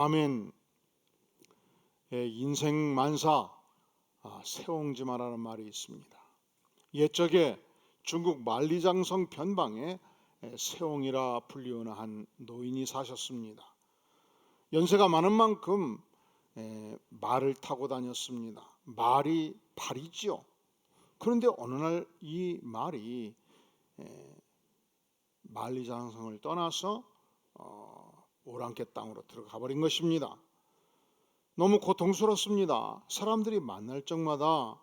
아멘. 인생 만사 세옹지마라는 말이 있습니다. 옛적에 중국 만리장성 변방에 세옹이라 불리우는 한 노인이 사셨습니다. 연세가 많은 만큼 말을 타고 다녔습니다. 말이 발이지요. 그런데 어느 날 이 말이 만리장성을 떠나서 오랑캐 땅으로 들어가 버린 것입니다. 너무 고통스럽습니다. 사람들이 만날 적마다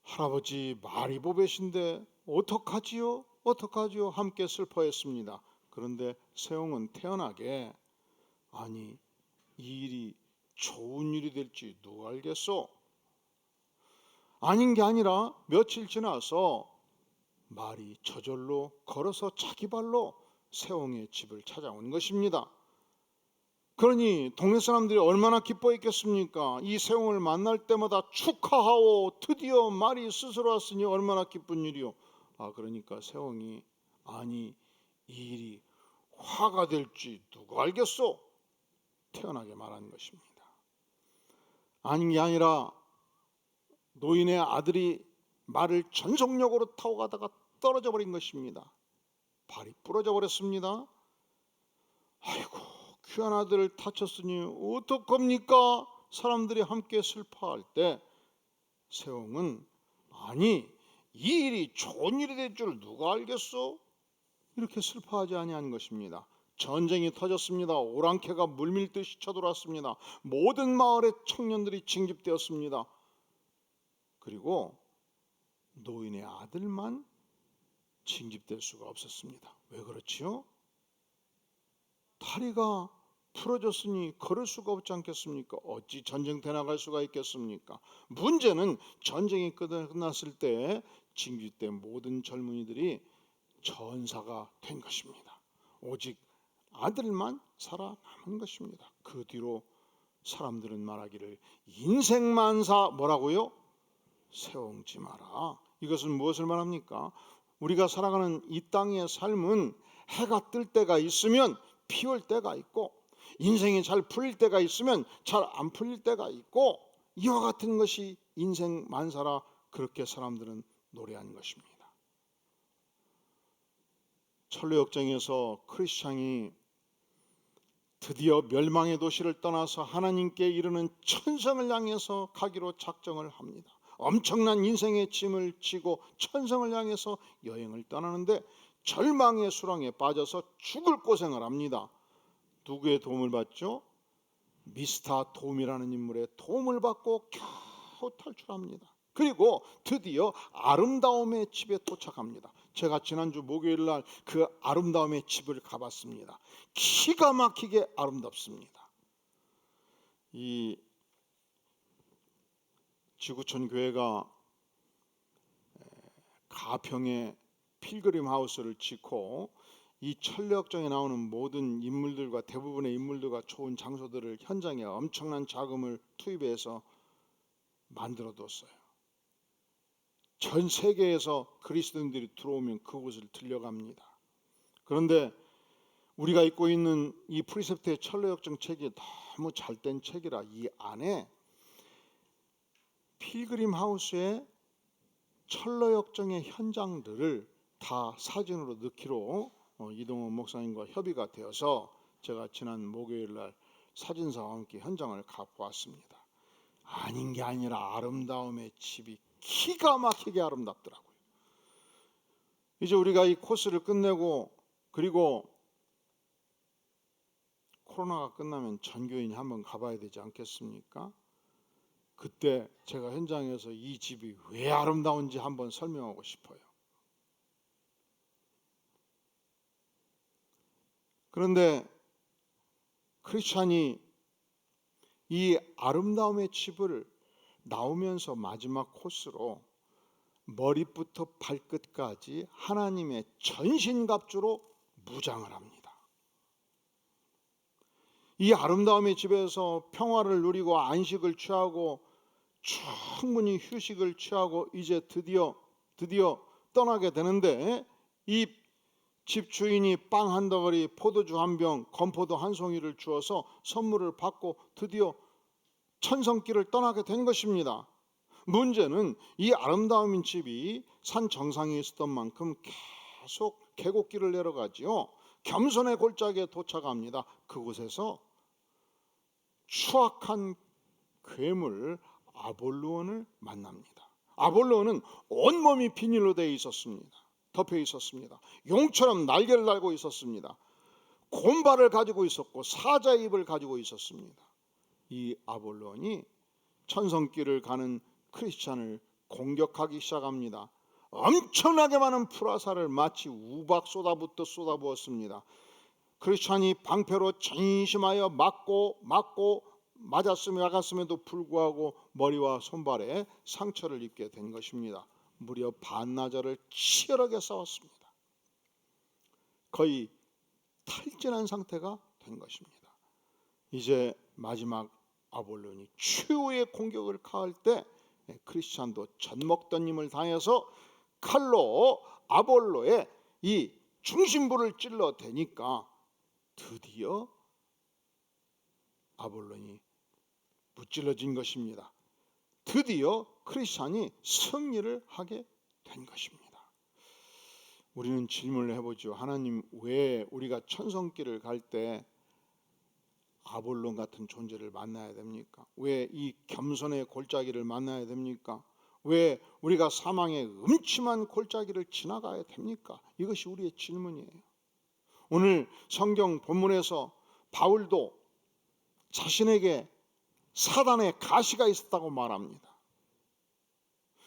할아버지 말이 보배신데 어떡하지요? 어떡하지요? 함께 슬퍼했습니다. 그런데 세옹은 태연하게 아니 이 일이 좋은 일이 될지 누가 알겠소? 아닌 게 아니라 며칠 지나서 말이 저절로 걸어서 자기 발로 세옹의 집을 찾아온 것입니다. 그러니 동네 사람들이 얼마나 기뻐했겠습니까? 이 세옹을 만날 때마다 축하하오, 드디어 말이 스스로 왔으니 얼마나 기쁜 일이오. 그러니까 세옹이 아니 이 일이 화가 될지 누가 알겠소? 태연하게 말한 것입니다. 아닌 게 아니라 노인의 아들이 말을 전속력으로 타고 가다가 떨어져 버린 것입니다. 발이 부러져 버렸습니다. 아이고 귀한 아들을 다쳤으니 어떡합니까? 사람들이 함께 슬퍼할 때 세옹은 아니 이 일이 좋은 일이 될 줄 누가 알겠소? 이렇게 슬퍼하지 아니한 것입니다. 전쟁이 터졌습니다. 오랑캐가 물밀듯이 쳐들어왔습니다. 모든 마을의 청년들이 징집되었습니다. 그리고 노인의 아들만 징집될 수가 없었습니다. 왜 그렇지요? 다리가 부러졌으니 걸을 수가 없지 않겠습니까? 어찌 전쟁터에 나갈 수가 있겠습니까? 문제는 전쟁이 끝났을 때 징집된 모든 젊은이들이 전사가 된 것입니다. 오직 아들만 살아남은 것입니다. 그 뒤로 사람들은 말하기를 인생만사 뭐라고요? 세옹지 마라. 이것은 무엇을 말합니까? 우리가 살아가는 이 땅의 삶은 해가 뜰 때가 있으면 피 올 때가 있고 인생이 잘 풀릴 때가 있으면 잘 안 풀릴 때가 있고 이와 같은 것이 인생 만사라 그렇게 사람들은 노래한 것입니다. 천루역정에서 크리스찬이 드디어 멸망의 도시를 떠나서 하나님께 이르는 천성을 향해서 가기로 작정을 합니다. 엄청난 인생의 짐을 지고 천성을 향해서 여행을 떠나는데 절망의 수렁에 빠져서 죽을 고생을 합니다. 누구의 도움을 받죠? 미스터 돔이라는 인물의 도움을 받고 겨우 탈출합니다. 그리고 드디어 아름다움의 집에 도착합니다. 제가 지난주 목요일 날 그 아름다움의 집을 가봤습니다. 기가 막히게 아름답습니다. 이 지구촌 교회가 가평에 필그림 하우스를 짓고 이 천리역정에 나오는 모든 인물들과 대부분의 인물들과 좋은 장소들을 현장에 엄청난 자금을 투입해서 만들어뒀어요. 전 세계에서 그리스도인들이 들어오면 그곳을 들려갑니다. 그런데 우리가 읽고 있는 이 프리셉트의 천리역정 책이 너무 잘된 책이라 이 안에 필그림 하우스의 천리역정의 현장들을 다 사진으로 넣기로 이동원 목사님과 협의가 되어서 제가 지난 목요일 날 사진사와 함께 현장을 갖고 왔습니다. 아닌 게 아니라 아름다움의 집이 기가 막히게 아름답더라고요. 이제 우리가 이 코스를 끝내고 그리고 코로나가 끝나면 전교인이 한번 가봐야 되지 않겠습니까? 그때 제가 현장에서 이 집이 왜 아름다운지 한번 설명하고 싶어요. 그런데 크리스찬이 이 아름다움의 집을 나오면서 마지막 코스로 머리부터 발끝까지 하나님의 전신갑주로 무장을 합니다. 이 아름다움의 집에서 평화를 누리고 안식을 취하고 충분히 휴식을 취하고 이제 드디어 떠나게 되는데 이 집주인이 빵 한 덩어리, 포도주 한 병, 건포도 한 송이를 주어서 선물을 받고 드디어 천성길을 떠나게 된 것입니다. 문제는 이 아름다운 집이 산 정상에 있었던 만큼 계속 계곡길을 내려가지요. 겸손의 골짜기에 도착합니다. 그곳에서 추악한 괴물 아볼루온을 만납니다. 아볼루온은 온몸이 비닐로 되어 있었습니다. 덮여 있었습니다. 용처럼 날개를 달고 있었습니다. 곰발을 가지고 있었고 사자의 입을 가지고 있었습니다. 이 아볼론이 천성길을 가는 크리스찬을 공격하기 시작합니다. 엄청나게 많은 풀화살을 마치 우박 쏟아붓듯 쏟아부었습니다. 크리스찬이 방패로 전심하여 맞고 맞았음에도 불구하고 머리와 손발에 상처를 입게 된 것입니다. 무려 반나절을 치열하게 싸웠습니다. 거의 탈진한 상태가 된 것입니다. 이제 마지막 아볼론이 최후의 공격을 가할 때 크리스찬도 젖먹던 힘을 다해서 칼로 아볼로의 이 중심부를 찔러 대니까 드디어 아볼론이 무찔러진 것입니다. 드디어 크리스찬이 승리를 하게 된 것입니다. 우리는 질문을 해보죠. 하나님, 왜 우리가 천성길을 갈 때 아볼론 같은 존재를 만나야 됩니까? 왜 이 겸손의 골짜기를 만나야 됩니까? 왜 우리가 사망의 음침한 골짜기를 지나가야 됩니까? 이것이 우리의 질문이에요. 오늘 성경 본문에서 바울도 자신에게 사단의 가시가 있었다고 말합니다.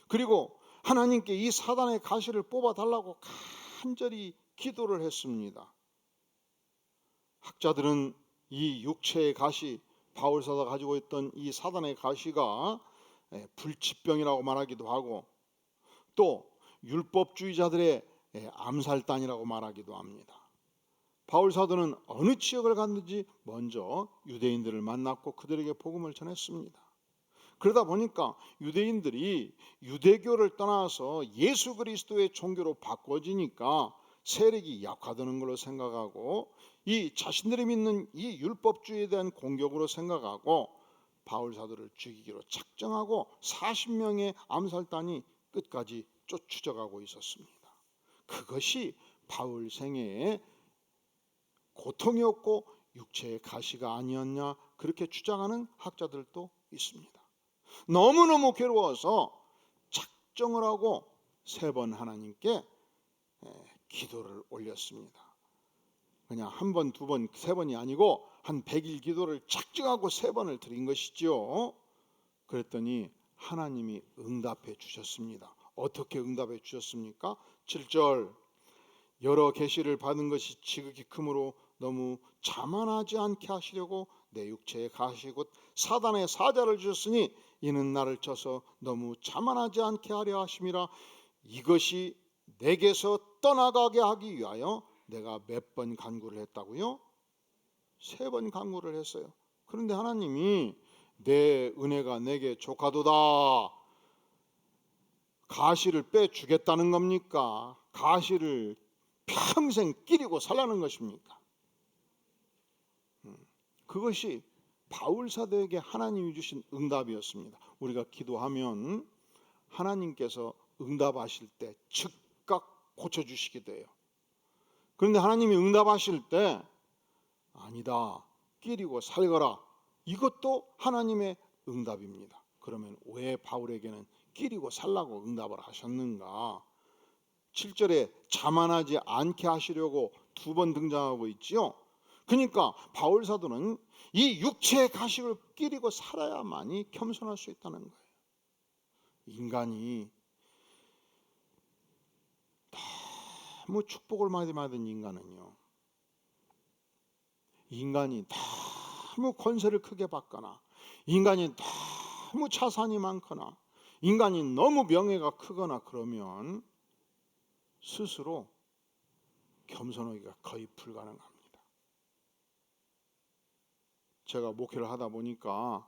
그리고 하나님께 이 사단의 가시를 뽑아달라고 간절히 기도를 했습니다. 학자들은 이 육체의 가시, 바울사도가 가지고 있던 이 사단의 가시가 불치병이라고 말하기도 하고 또 율법주의자들의 암살단이라고 말하기도 합니다. 바울사도는 어느 지역을 갔는지 먼저 유대인들을 만났고 그들에게 복음을 전했습니다. 그러다 보니까 유대인들이 유대교를 떠나서 예수 그리스도의 종교로 바꿔지니까 세력이 약화되는 걸로 생각하고 이 자신들이 믿는 이 율법주의에 대한 공격으로 생각하고 바울사도를 죽이기로 작정하고 40명의 암살단이 끝까지 쫓아가고 있었습니다. 그것이 바울 생애의 고통이었고 육체의 가시가 아니었냐 그렇게 주장하는 학자들도 있습니다. 너무너무 괴로워서 작정을 하고 3번 하나님께 기도를 올렸습니다. 그냥 한 번, 두 번, 3번이 아니고 한 100일 기도를 작정하고 3번을 드린 것이죠. 그랬더니 하나님이 응답해 주셨습니다. 어떻게 응답해 주셨습니까? 7절, 여러 계시를 받은 것이 지극히 크므로 너무 자만하지 않게 하시려고 내 육체에 가시 곧 사단의 사자를 주셨으니 이는 나를 쳐서 너무 자만하지 않게 하려 하심이라. 이것이 내게서 떠나가게 하기 위하여 내가 몇 번 간구를 했다고요? 3번 간구를 했어요. 그런데 하나님이 내 은혜가 내게 족하도다, 가시를 빼주겠다는 겁니까? 가시를 평생 끼리고 살라는 것입니까? 그것이 바울사도에게 하나님이 주신 응답이었습니다. 우리가 기도하면 하나님께서 응답하실 때 즉각 고쳐주시기도 해요. 그런데 하나님이 응답하실 때 아니다, 끼리고 살거라, 이것도 하나님의 응답입니다. 그러면 왜 바울에게는 끼리고 살라고 응답을 하셨는가? 7절에 자만하지 않게 하시려고 2번 등장하고 있지요. 그러니까 바울 사도는 이 육체의 가식을 끼리고 살아야만이 겸손할 수 있다는 거예요. 인간이 너무 축복을 많이 받은 인간은요, 인간이 너무 권세를 크게 받거나 인간이 너무 자산이 많거나 인간이 너무 명예가 크거나 그러면 스스로 겸손하기가 거의 불가능합니다. 제가 목회를 하다 보니까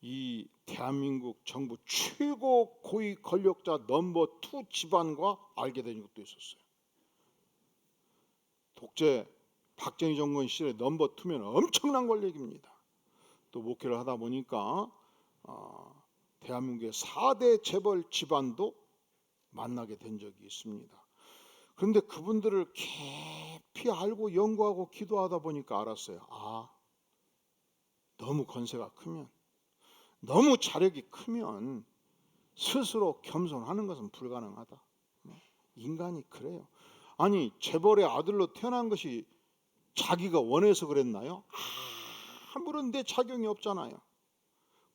이 대한민국 정부 최고 고위 권력자 넘버 2 집안과 알게 된 것도 있었어요. 독재 박정희 정권 시절에 넘버 2면 엄청난 권력입니다. 또 목회를 하다 보니까 대한민국의 4대 재벌 집안도 만나게 된 적이 있습니다. 그런데 그분들을 깊이 알고 연구하고 기도하다 보니까 알았어요. 너무 권세가 크면, 너무 자력이 크면 스스로 겸손하는 것은 불가능하다. 인간이 그래요. 아니, 재벌의 아들로 태어난 것이 자기가 원해서 그랬나요? 아무런 데 작용이 없잖아요.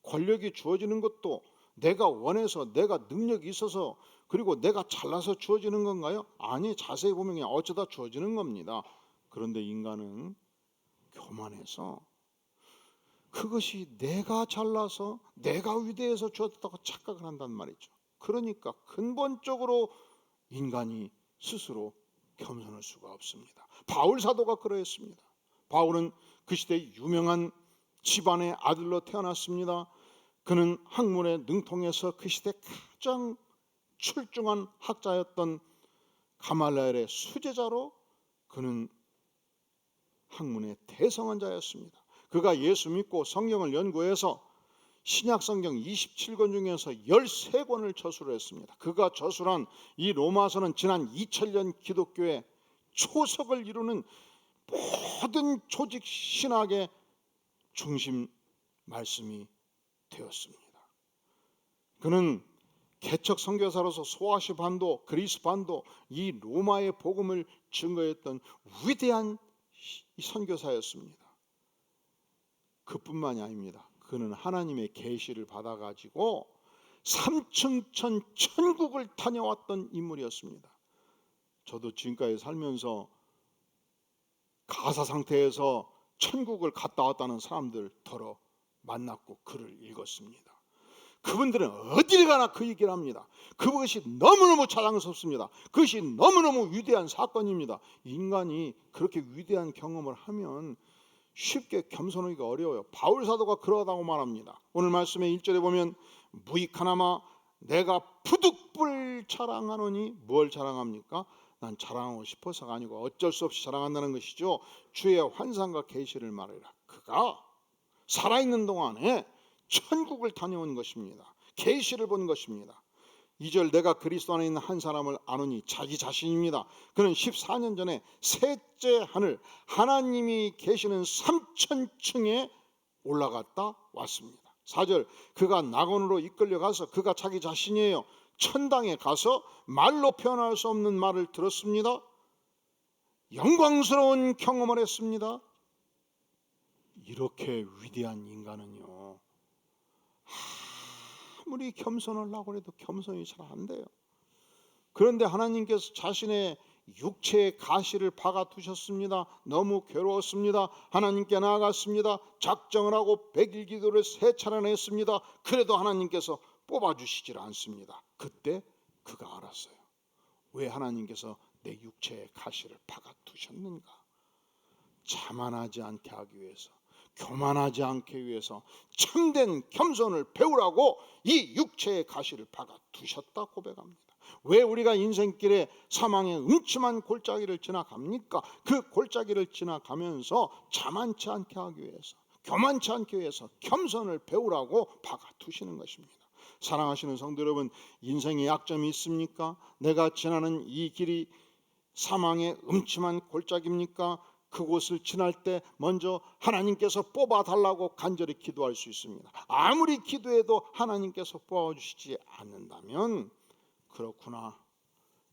권력이 주어지는 것도 내가 원해서, 내가 능력이 있어서, 그리고 내가 잘나서 주어지는 건가요? 아니, 자세히 보면 그냥 어쩌다 주어지는 겁니다. 그런데 인간은 교만해서 그것이 내가 잘나서, 내가 위대해서 주어졌다고 착각을 한단 말이죠. 그러니까 근본적으로 인간이 스스로 겸손할 수가 없습니다. 바울 사도가 그러했습니다. 바울은 그 시대 유명한 집안의 아들로 태어났습니다. 그는 학문에 능통해서 그 시대 가장 출중한 학자였던 가말리엘의 수제자로 그는 학문의 대성한 자였습니다. 그가 예수 믿고 성경을 연구해서 신약 성경 27권 중에서 13권을 저술을 했습니다. 그가 저술한 이 로마서는 지난 2000년 기독교의 초석을 이루는 모든 조직 신학의 중심 말씀이 되었습니다. 그는 개척 선교사로서 소아시 반도, 그리스 반도, 이 로마의 복음을 증거했던 위대한 선교사였습니다. 그뿐만이 아닙니다. 그는 하나님의 계시를 받아가지고 삼층천 천국을 다녀왔던 인물이었습니다. 저도 지금까지 살면서 가사 상태에서 천국을 갔다 왔다는 사람들 더러 만났고 글을 읽었습니다. 그분들은 어디를 가나 그 얘기를 합니다. 그것이 너무너무 자랑스럽습니다. 그것이 너무너무 위대한 사건입니다. 인간이 그렇게 위대한 경험을 하면 쉽게 겸손하기가 어려워요. 바울 사도가 그러다고 말합니다. 오늘 말씀의 1절에 보면 무익하나마 내가 부득불 자랑하노니, 뭘 자랑합니까? 난 자랑하고 싶어서가 아니고 어쩔 수 없이 자랑한다는 것이죠. 주의 환상과 계시를 말해라. 그가 살아있는 동안에 천국을 다녀온 것입니다. 계시를 본 것입니다. 2절 내가 그리스도 안에 있는 한 사람을 아노니, 자기 자신입니다. 그는 14년 전에 셋째 하늘 하나님이 계시는 3000층에 올라갔다 왔습니다. 4절 그가 낙원으로 이끌려가서, 그가 자기 자신이에요, 천당에 가서 말로 표현할 수 없는 말을 들었습니다. 영광스러운 경험을 했습니다. 이렇게 위대한 인간은요, 아무리 겸손하려고 해도 겸손이 잘 안 돼요. 그런데 하나님께서 자신의 육체의 가시를 박아두셨습니다. 너무 괴로웠습니다. 하나님께 나아갔습니다. 작정을 하고 100일 기도를 3차례나 했습니다. 그래도 하나님께서 뽑아주시질 않습니다. 그때 그가 알았어요. 왜 하나님께서 내 육체의 가시를 박아두셨는가? 자만하지 않게 하기 위해서, 교만하지 않게 위해서 참된 겸손을 배우라고 이 육체의 가시를 박아두셨다 고백합니다. 왜 우리가 인생길에 사망의 음침한 골짜기를 지나갑니까? 그 골짜기를 지나가면서 자만치 않게 하기 위해서, 교만치 않게 위해서 겸손을 배우라고 박아두시는 것입니다. 사랑하시는 성도 여러분, 인생에 약점이 있습니까? 내가 지나는 이 길이 사망의 음침한 골짜기입니까? 그곳을 지날 때 먼저 하나님께서 뽑아달라고 간절히 기도할 수 있습니다. 아무리 기도해도 하나님께서 뽑아주시지 않는다면, 그렇구나,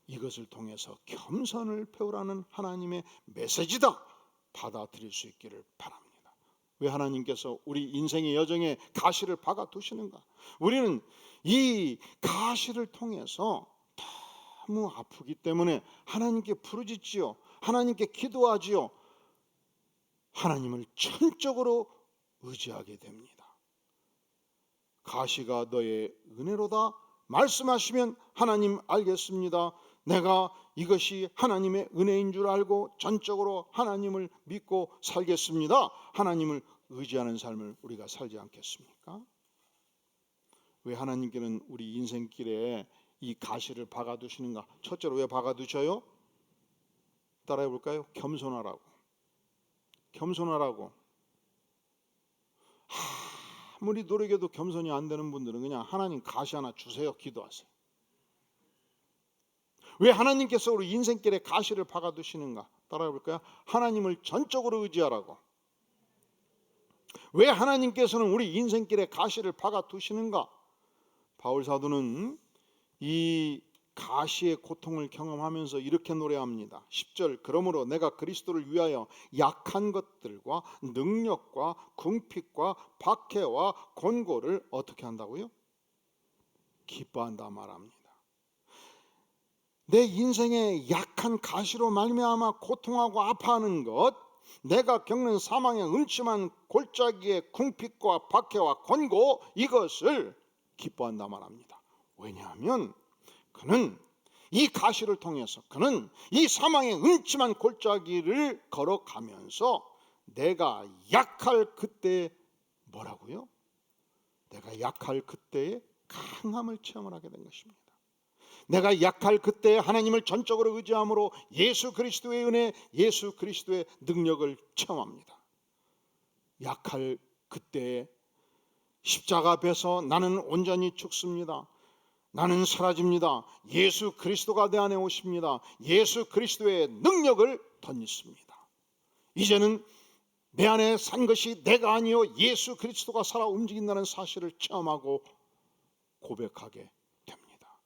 이것을 통해서 겸손을 배우라는 하나님의 메시지다, 받아들일 수 있기를 바랍니다. 왜 하나님께서 우리 인생의 여정에 가시를 박아두시는가? 우리는 이 가시를 통해서 너무 아프기 때문에 하나님께 부르짖지요, 하나님께 기도하지요, 하나님을 전적으로 의지하게 됩니다. 가시가 너의 은혜로다 말씀하시면 하나님 알겠습니다, 내가 이것이 하나님의 은혜인 줄 알고 전적으로 하나님을 믿고 살겠습니다, 하나님을 의지하는 삶을 우리가 살지 않겠습니까? 왜 하나님께는 우리 인생길에 이 가시를 박아두시는가? 첫째로 왜 박아두셔요? 따라해 볼까요? 겸손하라고. 겸손하라고. 아무리 노력해도 겸손이 안 되는 분들은 그냥 하나님 가시 하나 주세요. 기도하세요. 왜 하나님께서 우리 인생길에 가시를 박아두시는가? 따라해 볼까요? 하나님을 전적으로 의지하라고. 왜 하나님께서는 우리 인생길에 가시를 박아두시는가? 바울 사도는 이 가시의 고통을 경험하면서 이렇게 노래합니다. 10절, 그러므로 내가 그리스도를 위하여 약한 것들과 능력과 궁핍과 박해와 곤고를 어떻게 한다고요? 기뻐한다 말합니다. 내 인생의 약한 가시로 말미암아 고통하고 아파하는 것, 내가 겪는 사망의 음침한 골짜기의 궁핍과 박해와 곤고, 이것을 기뻐한다 말합니다. 왜냐하면 그는 이 가시를 통해서, 그는 이 사망의 음침한 골짜기를 걸어가면서 내가 약할 그때에 뭐라고요? 내가 약할 그때에 강함을 체험을 하게 된 것입니다. 내가 약할 그때 하나님을 전적으로 의지함으로 예수 그리스도의 은혜, 예수 그리스도의 능력을 체험합니다. 약할 그때에 십자가 앞에서 나는 온전히 죽습니다. 나는 사라집니다. 예수 그리스도가 내 안에 오십니다. 예수 그리스도의 능력을 덧입습니다. 이제는 내 안에 산 것이 내가 아니요 예수 그리스도가 살아 움직인다는 사실을 체험하고 고백하게 됩니다.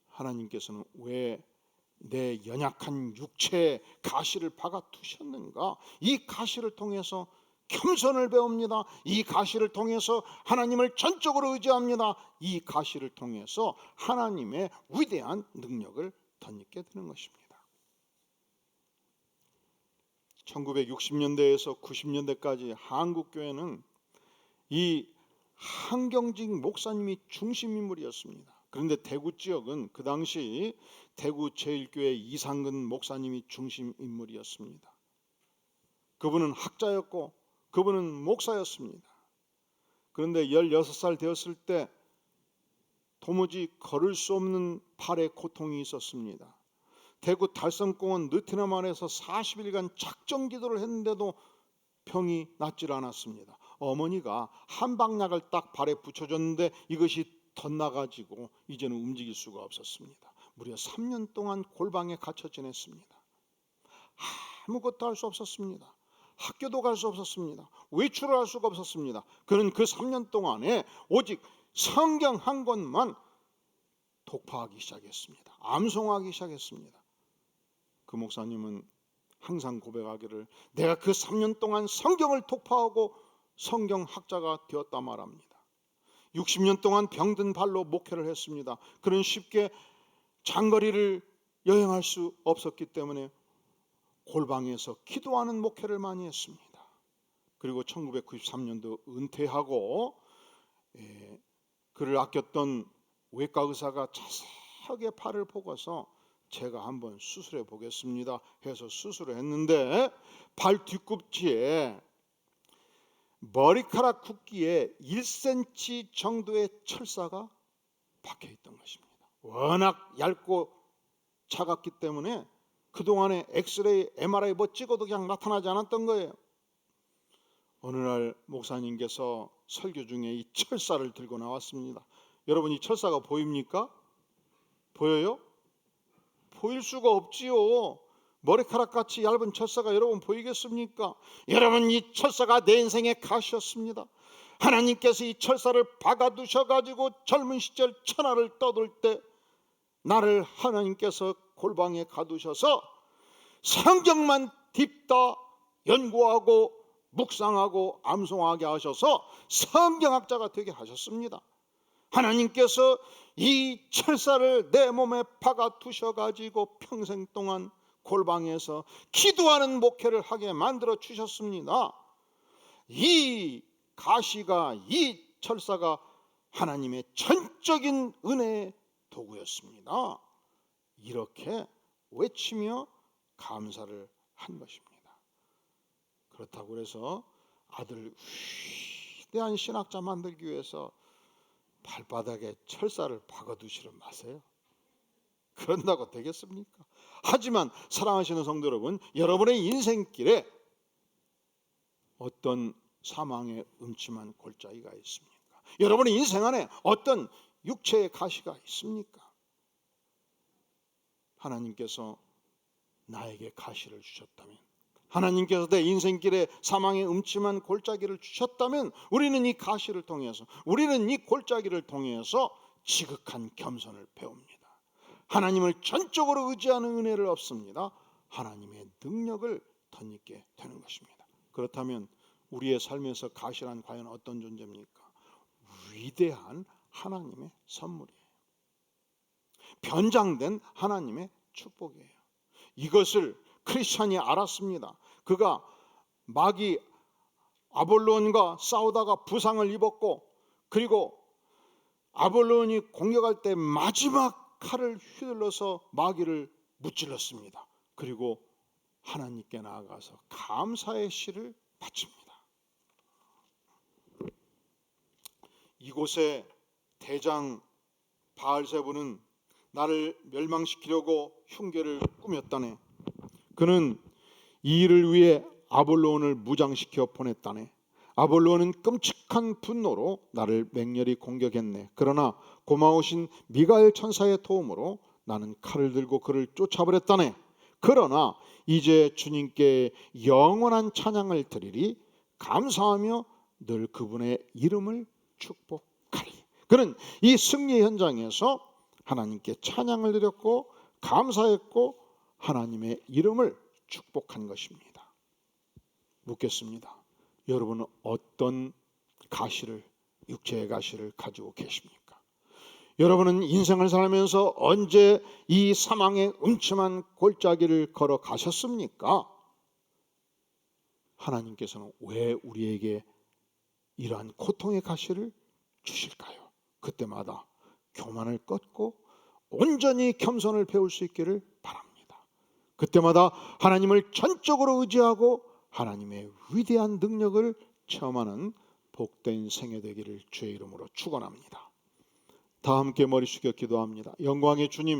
하나님께서는 왜 내 연약한 육체에 가시를 박아 두셨는가? 이 가시를 통해서 겸손을 배웁니다. 이 가시를 통해서 하나님을 전적으로 의지합니다. 이 가시를 통해서 하나님의 위대한 능력을 덧입게 되는 것입니다. 1960년대에서 90년대까지 한국교회는 이 한경직 목사님이 중심 인물이었습니다. 그런데 대구 지역은 그 당시 대구 제1교회 이상근 목사님이 중심 인물이었습니다. 그분은 학자였고 그분은 목사였습니다. 그런데 16살 되었을 때 도무지 걸을 수 없는 팔에 고통이 있었습니다. 대구 달성공원 느티나만에서 40일간 작정 기도를 했는데도 병이 낫질 않았습니다. 어머니가 한방약을 딱 발에 붙여줬는데 이것이 덧나가지고 이제는 움직일 수가 없었습니다. 무려 3년 동안 골방에 갇혀 지냈습니다. 아무것도 할 수 없었습니다. 학교도 갈 수 없었습니다. 외출을 할 수가 없었습니다. 그는 그 3년 동안에 오직 성경 한 권만 독파하기 시작했습니다. 암송하기 시작했습니다. 그 목사님은 항상 고백하기를 내가 그 3년 동안 성경을 독파하고 성경학자가 되었다 말합니다. 60년 동안 병든 발로 목회를 했습니다. 그는 쉽게 장거리를 여행할 수 없었기 때문에 골방에서 기도하는 목회를 많이 했습니다. 그리고 1993년도 은퇴하고 그를 아꼈던 외과 의사가 자세하게 팔을 보고서 제가 한번 수술해 보겠습니다 해서 수술을 했는데 발 뒤꿈치에 머리카락 굵기에 1cm 정도의 철사가 박혀 있던 것입니다. 워낙 얇고 차갑기 때문에 그동안에 엑스레이, MRI 뭐 찍어도 그냥 나타나지 않았던 거예요. 어느 날 목사님께서 설교 중에 이 철사를 들고 나왔습니다. 여러분 이 철사가 보입니까? 보여요? 보일 수가 없지요. 머리카락같이 얇은 철사가 여러분 보이겠습니까? 여러분 이 철사가 내 인생의 가시였습니다. 하나님께서 이 철사를 박아두셔가지고 젊은 시절 천하를 떠돌 때 나를 하나님께서 골방에 가두셔서 성경만 딥다 연구하고 묵상하고 암송하게 하셔서 성경학자가 되게 하셨습니다. 하나님께서 이 철사를 내 몸에 박아 두셔가지고 평생 동안 골방에서 기도하는 목회를 하게 만들어 주셨습니다. 이 가시가, 이 철사가 하나님의 전적인 은혜의 도구였습니다. 이렇게 외치며 감사를 한 것입니다. 그렇다고 해서 아들 위대한 신학자 만들기 위해서 발바닥에 철사를 박아두시려 마세요. 그런다고 되겠습니까? 하지만 사랑하시는 성도 여러분, 여러분의 인생길에 어떤 사망의 음침한 골짜기가 있습니까? 여러분의 인생 안에 어떤 육체의 가시가 있습니까? 하나님께서 나에게 가시를 주셨다면, 하나님께서 내 인생길에 사망의 음침한 골짜기를 주셨다면, 우리는 이 가시를 통해서, 우리는 이 골짜기를 통해서 지극한 겸손을 배웁니다. 하나님을 전적으로 의지하는 은혜를 얻습니다. 하나님의 능력을 덧입게 되는 것입니다. 그렇다면 우리의 삶에서 가시란 과연 어떤 존재입니까? 위대한 하나님의 선물이에요. 변장된 하나님의 축복이에요. 이것을 크리스찬이 알았습니다. 그가 마귀 아볼론과 싸우다가 부상을 입었고, 그리고 아볼론이 공격할 때 마지막 칼을 휘둘러서 마귀를 무찔렀습니다. 그리고 하나님께 나아가서 감사의 시를 바칩니다. 이곳에 대장 바알세불은 나를 멸망시키려고 흉계를 꾸몄다네. 그는 이 일을 위해 아볼론을 무장시켜 보냈다네. 아볼론은 끔찍한 분노로 나를 맹렬히 공격했네. 그러나 고마우신 미가엘 천사의 도움으로 나는 칼을 들고 그를 쫓아버렸다네. 그러나 이제 주님께 영원한 찬양을 드리리. 감사하며 늘 그분의 이름을 축복하리. 그는 이 승리 현장에서 하나님께 찬양을 드렸고 감사했고 하나님의 이름을 축복한 것입니다. 묻겠습니다. 여러분은 어떤 가시를, 육체의 가시를 가지고 계십니까? 여러분은 인생을 살면서 언제 이 사망의 음침한 골짜기를 걸어가셨습니까? 하나님께서는 왜 우리에게 이러한 고통의 가시를 주실까요? 그때마다 교만을 꺾고 온전히 겸손을 배울 수 있기를 바랍니다. 그때마다 하나님을 전적으로 의지하고 하나님의 위대한 능력을 체험하는 복된 생애 되기를 주의 이름으로 축원합니다. 다 함께 머리 숙여 기도합니다. 영광의 주님,